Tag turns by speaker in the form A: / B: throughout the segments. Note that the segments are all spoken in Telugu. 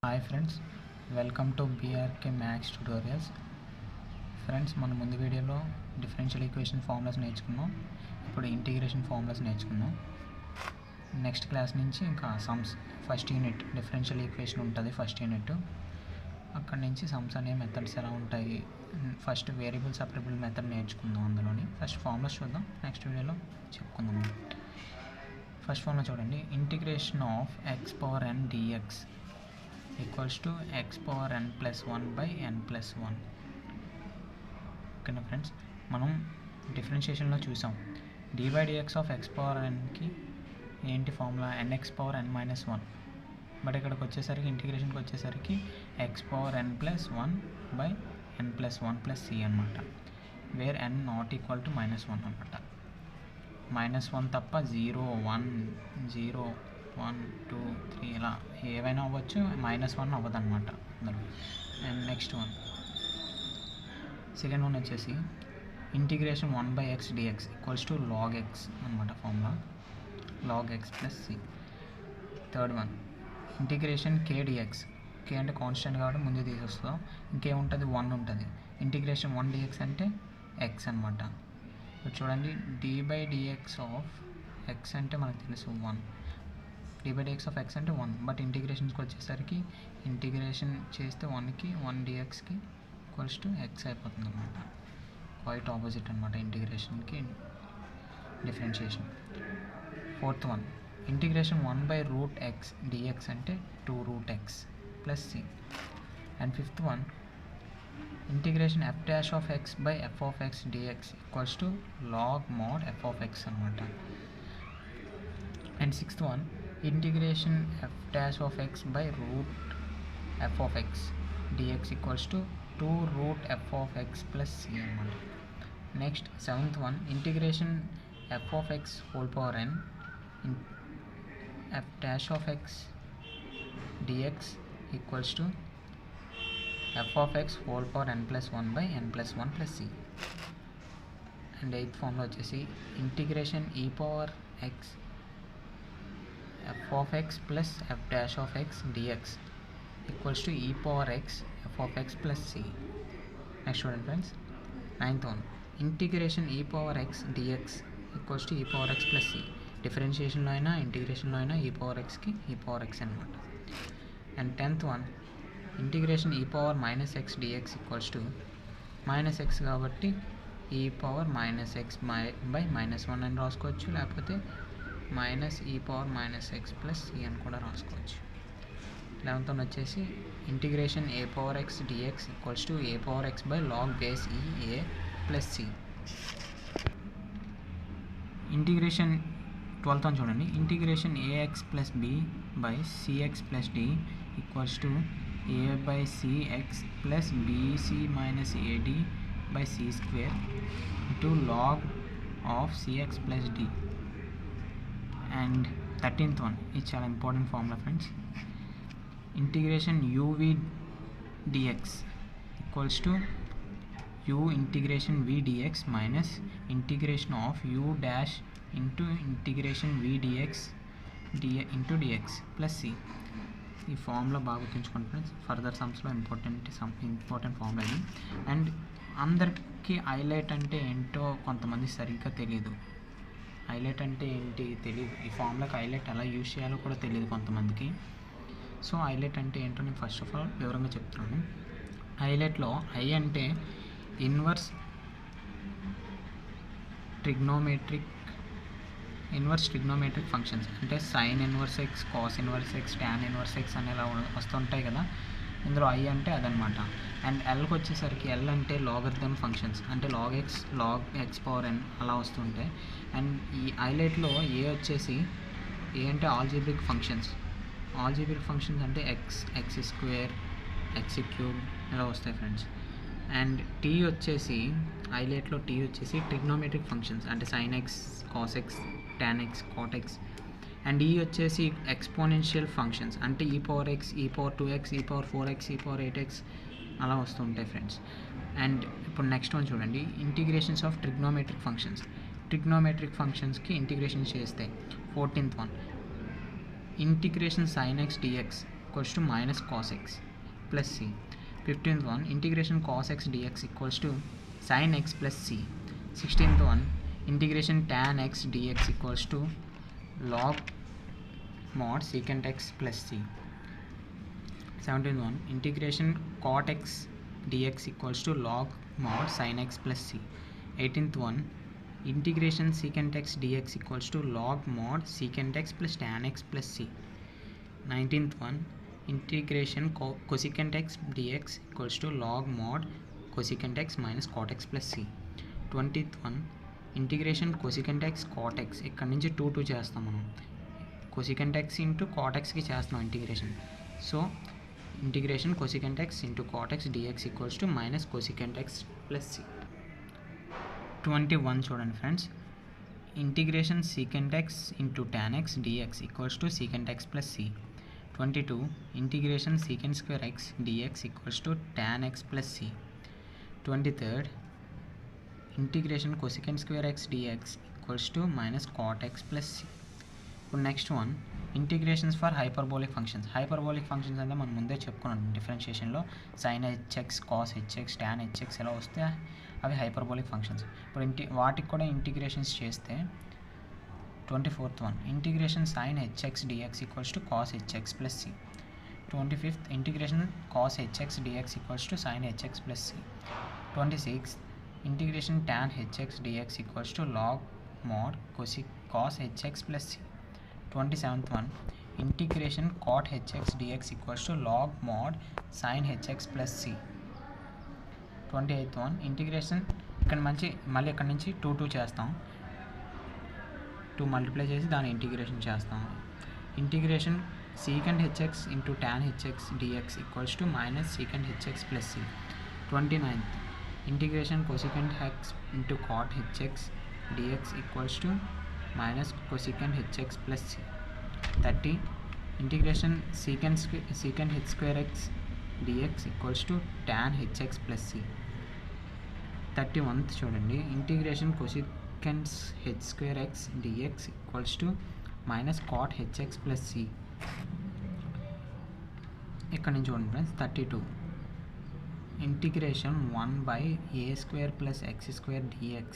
A: Hi friends, welcome to BRK maths tutorials. Friends, మన ముందు వీడియోలో డిఫరెన్షియల్ ఈక్వేషన్ ఫార్ములాస్ నేర్చుకున్నాం. ఇప్పుడు ఇంటిగ్రేషన్ ఫార్ములాస్ నేర్చుకున్నాం. నెక్స్ట్ క్లాస్ నుంచి ఇంకా sums first unit differential equation ఉంటుంది. ఫస్ట్ యూనిట్ అక్కడి నుంచి సమ్స్ అనే మెథడ్స్ ఎలా ఉంటాయి. ఫస్ట్ వేరియబుల్ సపరేబుల్ మెథడ్ నేర్చుకుందాం. అందులోని ఫస్ట్ ఫార్ములాస్ చూద్దాం. నెక్స్ట్ వీడియోలో చెప్పుకుందాం. ఫస్ట్ ఫార్ములా చూడండి. Integration of x power n dx equals to x power n plus 1 by n plus 1. ఓకేనా ఫ్రెండ్స్, మనం డిఫరెన్షియేషన్లో చూసాం d by dx of x power ఎన్కి ఏంటి formula nx power n minus 1. But ఇక్కడికి వచ్చేసరికి ఇంటిగ్రేషన్కి వచ్చేసరికి x power n plus 1 by n plus 1 plus c అనమాట. Where n not equal to -1 అనమాట. -1 తప్ప 0, 1, 0, 1, 2, 3 ఇలా ఏవైనా అవ్వచ్చు. -1 అవ్వదు అనమాట అందులో. And next one, second one వచ్చేసి integration 1 by x dx equals to log x అనమాట formula. Log x plus c. Third one integration k dx. K అంటే కాన్స్టెంట్ కాబట్టి ముందు తీసేస్తాం. ఇంకేముంటుంది, 1 ఉంటుంది. ఇంటిగ్రేషన్ 1 డిఎక్స్ అంటే ఎక్స్ అనమాట. చూడండి, D by dx of X అంటే మనకు తెలుసు 1. D by dx of X అంటే 1. బట్ ఇంటిగ్రేషన్స్కి వచ్చేసరికి ఇంటిగ్రేషన్ చేస్తే 1కి 1 డిఎక్స్కి ఈక్వల్స్ టు ఎక్స్ అయిపోతుంది అనమాట. క్వైట్ ఆపోజిట్ అనమాట ఇంటిగ్రేషన్కి differentiation. Fourth one integration 1 by root x dx అంటే 2 root x plus c. And fifth one integration f dash of x by f of x dx equals to log mod f of x అనమాట. And sixth one integration f dash of x by root f of x dx equals to 2 root f of x plus c అనమాట. Next seventh one integration F of x whole power n f dash of x dx equals to f of x whole power n plus 1 by n plus 1 plus c. And eighth formula వచ్చేసి ఇంటిగ్రేషన్ ఈ power x f of x plus f dash of x dx equals to e power x f of x plus c. Next చూడండి ఫ్రెండ్స్, నైన్త్ వన్ ఇంటిగ్రేషన్ ఈ power x dx equals to e power x plus C. డిఫరెన్షియేషన్లో అయినా ఇంటిగ్రేషన్లో అయినా ఈ పవర్ ఎక్స్కి ఈ పవర్ ఎక్స్ అనమాట. అండ్ టెన్త్ వన్ ఇంటిగ్రేషన్ ఈ power minus X dx equals to minus X కాబట్టి E power minus X by -1 అని రాసుకోవచ్చు, లేకపోతే minus e power minus x plus c అని కూడా రాసుకోవచ్చు. 11th వన్ వచ్చేసి integration a power x dx equals to a power x by log base e a plus c. Integration 12th one చూడండి. Integration ax plus b by cx plus d equals to a by cx plus bc minus ad by c square into log of cx plus d. And 13th one, ఇది చాలా important formula friends. Integration UV DX equals to U integration V DX minus integration of U dash into integration V DX into DX plus C. ఈ ఫార్ములా బాగా గుర్తుంచుకోండి ఫ్రెండ్స్. ఫర్దర్ సమ్స్లో ఇంపార్టెంట్ ఫార్ములా ఇది. అండ్ అందరికీ హైలైట్ అంటే ఏంటో కొంతమంది సరిగ్గా తెలియదు. హైలైట్ అంటే ఏంటి తెలియదు. ఈ ఫార్ములాకి హైలైట్ ఎలా యూజ్ చేయాలో కూడా తెలియదు కొంతమందికి. సో హైలైట్ అంటే ఏంటో నేను ఫస్ట్ ఆఫ్ ఆల్ వివరంగా చెప్తున్నాను. హైలైట్లో ఐ అంటే ఇన్వర్స్ ట్రిగ్నోమెట్రిక్ ఫంక్షన్స్ అంటే sine inverse x, cos inverse x, tan inverse x అనేలా వస్తుంటాయి కదా. ఇందులో ఐ అంటే అదనమాట. అండ్ ఎల్కి వచ్చేసరికి ఎల్ అంటే లాగరిథమ్ ఫంక్షన్స్ అంటే లాగ్ ఎక్స్ పవర్ ఎన్ అలా వస్తుంటాయి. అండ్ ఈ హైలైట్లో ఏ వచ్చేసి ఏ అంటే ఆల్జీబ్రిక్ ఫంక్షన్స్ అంటే ఎక్స్ స్క్వేర్, ఎక్స్ క్యూబ్ ఇలా వస్తాయి ఫ్రెండ్స్. అండ్ టీ వచ్చేసి హైలైట్లో టీ వచ్చేసి ట్రిగ్నోమెట్రిక్ ఫంక్షన్స్ అంటే sine X, cos X, tan X, cot X. And E వచ్చేసి ఎక్స్పోనెన్షియల్ ఫంక్షన్స్ అంటే ఈ పవర్ ఎక్స్, ఈ పవర్ 2x, ఈ పవర్ 4x, ఈ పవర్ 8x అలా వస్తుంటాయి ఫ్రెండ్స్. అండ్ ఇప్పుడు నెక్స్ట్ వన్ చూడండి. ఇంటిగ్రేషన్స్ ఆఫ్ ట్రిగ్నోమెట్రిక్ ఫంక్షన్స్కి ఇంటిగ్రేషన్ చేస్తే 14th one integration sine X DX equals to minus cos x plus c. 15th one, integration cos x dx equals to sin x plus c. 16th one, integration tan x dx equals to log mod secant x plus c. 17th one, integration cot x dx equals to log mod sin x plus c. 18th one, integration secant x dx equals to log mod secant x plus tan x plus c. 19th one, integration cosecant x dx equals to log mod cosecant x minus cot x plus c. 20th one, integration cosecant X cot X ఇక్కడ నుంచి 2 చేస్తాం మనం. కొసికెంట్ ఎక్స్ ఇంటూ కాట్ ఎక్స్కి చేస్తున్నాం integration. So integration cosecant X into cot X dx equals to minus cosecant X plus C. 21 చూడండి friends, integration secant X into tan X dx equals to secant X plus C. 22 integration secant square X dx equals to tan X plus C. 23rd integration cosecant square X dx equals to minus cot x plus c. ఇప్పుడు next one, integrations for hyperbolic functions. Hyperbolic functions అంటే మనం ముందే చెప్పుకున్నాం డిఫరెన్షియేషన్లో, sine hx cos hx tan hx ఎలా వస్తే అవి హైపర్బోలిక్ ఫంక్షన్స్. ఇప్పుడు వాటికి కూడా ఇంటిగ్రేషన్స్ చేస్తే 24th one, integration sine HX DX equals to cos HX plus C. 25th integration cos HX DX equals to sine HX plus C. 26th integration tan hx dx equals to log mod cos hx plus c. 27th one, integration cot hx dx equals to log mod sin hx plus c. 28th one, integration ఇక్కడ మళ్ళీ ఇక్కడ నుంచి 2 చేస్తాం, 2 మల్టిప్లై చేసి దాని ఇంటిగ్రేషన్ చేస్తాం. Integration secant hx into tan hx dx equals to minus secant hx plus c. 29th integration cosecant x into cot hx dx equals to minus cosecant hx plus c. 30 integration secant h square x dx equals to tan hx plus c. 31th చూడండి, integration cosecant h square x dx equals to minus cot hx plus c. ఇక్కడ నుంచి చూడండి friends, 32 integration 1 by a square plus x square dx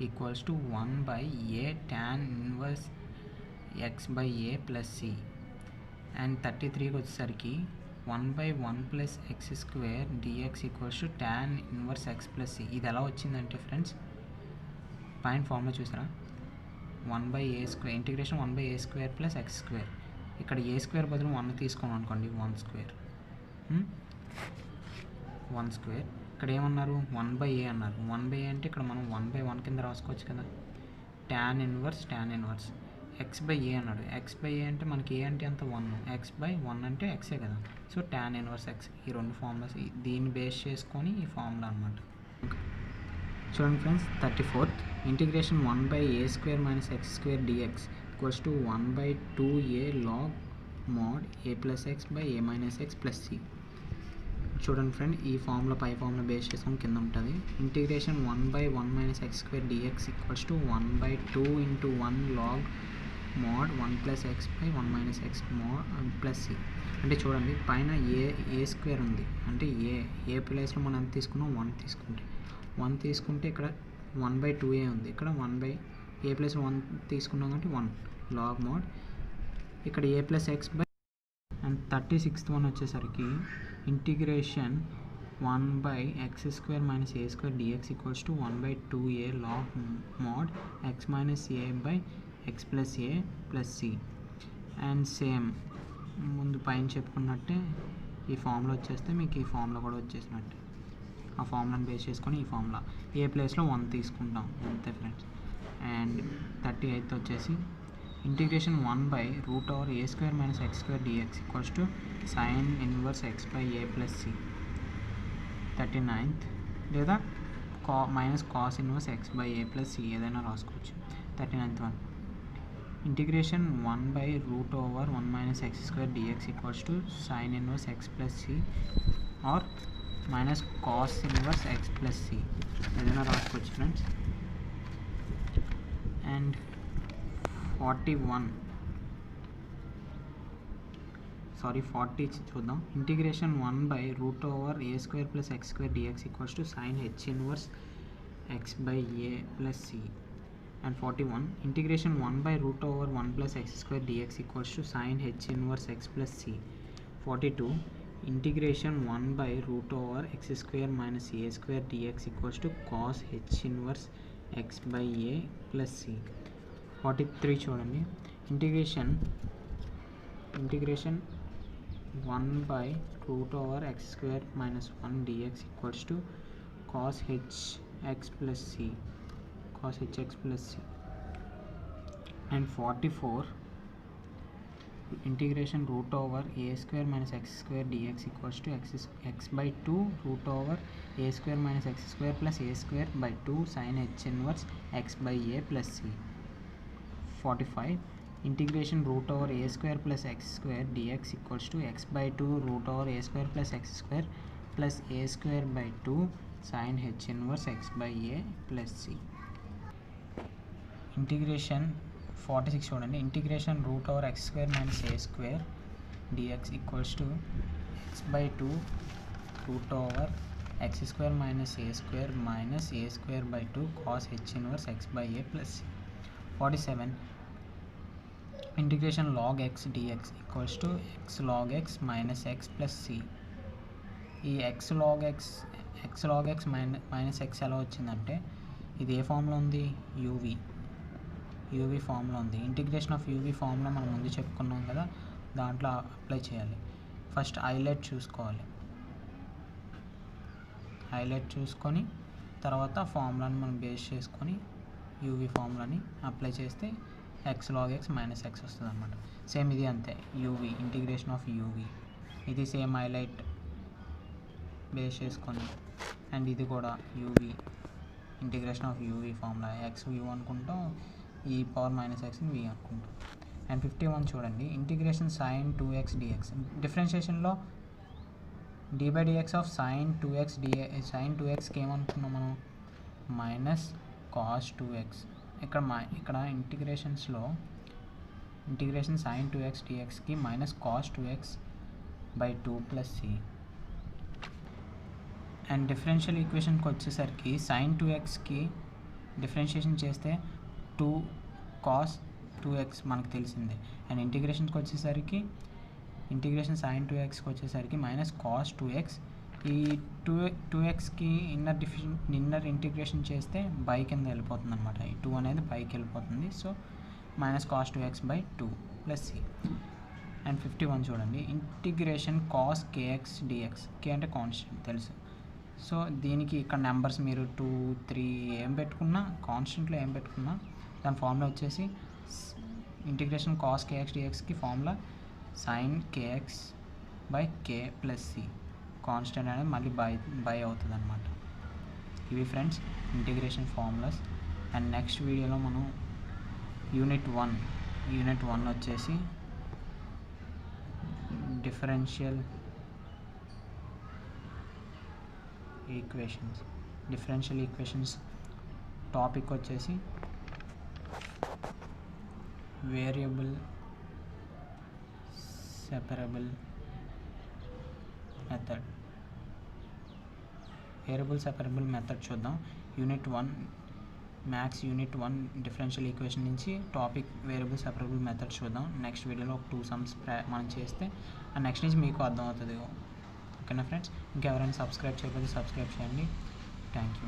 A: equals to 1 by a tan inverse x by a plus c. And 33కి వచ్చేసరికి 1 by 1 plus x square dx equals to tan inverse x plus c. ఇది ఎలా వచ్చిందంటే ఫ్రెండ్స్, పైన ఫార్ములా చూసారా, 1 by a square integration 1 by a square plus x square. ఇక్కడ a square బదులు 1 తీసుకున్నాం అనుకోండి, 1 square. ఇక్కడ ఏమన్నారు, 1 by a అన్నారు. 1 by a అంటే ఇక్కడ మనం 1 by 1 కింద రాసుకోవచ్చు కదా, tan inverse x by a అన్నాడు. x by a అంటే మనకి a అంటే అంత 1, x by 1 అంటే xే కదా. సో tan ఇన్వర్స్ x, ఈ రెండు ఫార్ములాస్ దీన్ని బేస్ చేసుకొని ఈ ఫార్ములా అనమాట. చూడండి friends, 34th integration 1 by a square minus x square dx equals to 1 by 2a log mod a plus x by a minus x plus c. చూడండి ఫ్రెండ్, ఈ ఫార్ములా పై ఫార్ములా బేస్ చేసుకొని కింద ఉంటుంది. Integration 1 by 1 minus x square dx equals to 1 by 2 into 1 log mod 1 plus x by 1 minus x mod plus c. అంటే చూడండి, పైన ఏ స్క్వేర్ ఉంది అంటే ఏ ప్లేస్లో మనం ఎంత తీసుకున్నాం, 1 తీసుకుంటే ఇక్కడ 1 by 2a ఉంది, ఇక్కడ 1 by ఏ ప్లస్ 1 తీసుకున్నాం కాబట్టి 1 log mod ఇక్కడ a plus x by. And 36th one వచ్చేసరికి integration 1 by x square minus a square dx equals to 1 by 2a log mod x minus a by x plus a plus c. And same ముందు పైన చెప్పుకున్నట్టే ఈ ఫార్ములా వచ్చేస్తే మీకు ఈ ఫార్ములా కూడా వచ్చేసినట్టే. ఆ ఫార్ములాని బేస్ చేసుకొని ఈ ఫార్ములా ఏ ప్లేస్లో 1 తీసుకుంటాం అంతే ఫ్రెండ్స్. అండ్ 38th వచ్చేసి integration 1 by root over a square minus x square dx equals to sin inverse x by a plus c. 39th లేదా minus cos inverse x by a plus c ఏదైనా రాసుకోవచ్చు. 39th one integration 1 by root over 1 minus x square dx equals to sin inverse x plus c or minus cos inverse x plus c ఏదైనా రాసుకోవచ్చు ఫ్రెండ్స్. అండ్ 41 40 చూద్దాం. Integration 1/√a² + x² dx = sin h inverse x by a plus c. And 41 integration 1/√1 + x² dx = sin h inverse x plus c. 42 integration 1/√x² - a² dx = cos h inverse x by a plus c. 43 చూడండి. Integration 1/√x² - 1 dx = cos hx plus c. And 44 integration √a² - x² dx = x by 2 √a² - x² plus a² by 2 sin h inverse x by a plus c. 45 integration √a² plus x² dx = x by 2 √a² plus x² plus a² by 2 sin h inverse x by a plus c. Integration 46 చూడండి. Integration √x² - a² dx = x by 2 √x² - a² minus a² by 2 cos h inverse x by a plus c. 47 integration log x dx = x log x minus x plus c. ఈ x log x minus x ఎలా వచ్చిందంటే ఇది ఏ ఫామ్లో ఉంది? యూవీ ఫామ్లో ఉంది. ఇంటిగ్రేషన్ ఆఫ్ యూవీ ఫామ్లో మనం ముందు చెప్పుకున్నాం కదా, దాంట్లో అప్లై చేయాలి. ఫస్ట్ హైలైట్ చూసుకొని తర్వాత ఫార్ములాని మనం బేస్ చేసుకొని యూవీ ఫార్ములాని అప్లై చేస్తే x log x minus x వస్తుంది అనమాట. సేమ్ ఇది అంతే, యూవీ ఇంటిగ్రేషన్ ఆఫ్ యూవీ, ఇది సేమ్ హైలైట్ బేస్ చేసుకొని. అండ్ ఇది కూడా uv integration of uv formula, x u అనుకుంటాం, e power minus x v అనుకుంటాం. అండ్ 51 చూడండి. ఇంటిగ్రేషన్ sin 2x dx డిఫరెన్షియేషన్లో d/dx ఆఫ్ sin 2xకి ఏమనుకున్నాం మనం? Minus cos 2x. ఇక్కడ ఇంటిగ్రేషన్ sin 2x dxకి minus cos 2x by 2 plus c. And differential ఈక్వేషన్కి వచ్చేసరికి sin 2xకి డిఫరెన్షియేషన్ చేస్తే 2 cos 2x మనకు తెలిసిందే. అండ్ ఇంటిగ్రేషన్కి వచ్చేసరికి sin 2xకి వచ్చేసరికి మైనస్ cos 2x. ఈ 2xకి ఇన్నర్ ఇంటిగ్రేషన్ చేస్తే బై కింద వెళ్ళిపోతుంది అనమాట. ఈ 2 అనేది బైకి వెళ్ళిపోతుంది. So minus cos 2x by 2 plus c. And 51 చూడండి. Integration cos kx dx, k అంటే కాన్స్టెంట్ తెలుసు. సో దీనికి ఇక్కడ నెంబర్స్ మీరు 2, 3 ఏం పెట్టుకున్నా, కాన్స్టెంట్లో ఏం పెట్టుకున్నా దాని ఫార్ములా వచ్చేసి ఇంటిగ్రేషన్ cos kx dxకి formula sin kx by k plus c. Constant అనేది మళ్ళీ బై అవుతుంది అనమాట. ఇవి friends integration formulas. And next వీడియోలో మనం యూనిట్ 1 వచ్చేసి డిఫరెన్షియల్ ఈక్వేషన్స్ టాపిక్ వచ్చేసి వేరియబుల్ సెపరబుల్ మెథడ్ చూద్దాం. యూనిట్ 1 డిఫరెన్షియల్ ఈక్వేషన్ నుంచి టాపిక్ వేరియబుల్ సెపరబుల్ మెథడ్ చూద్దాం. నెక్స్ట్ వీడియోలో ఒక 2 సమ్స్ మనం చేస్తే నెక్స్ట్ నుంచి మీకు అర్థమవుతుంది. ఓకేనా ఫ్రెండ్స్? ఇంకెవరైనా సబ్స్క్రైబ్ చేయకపోతే సబ్స్క్రైబ్ చేయండి. Thank you.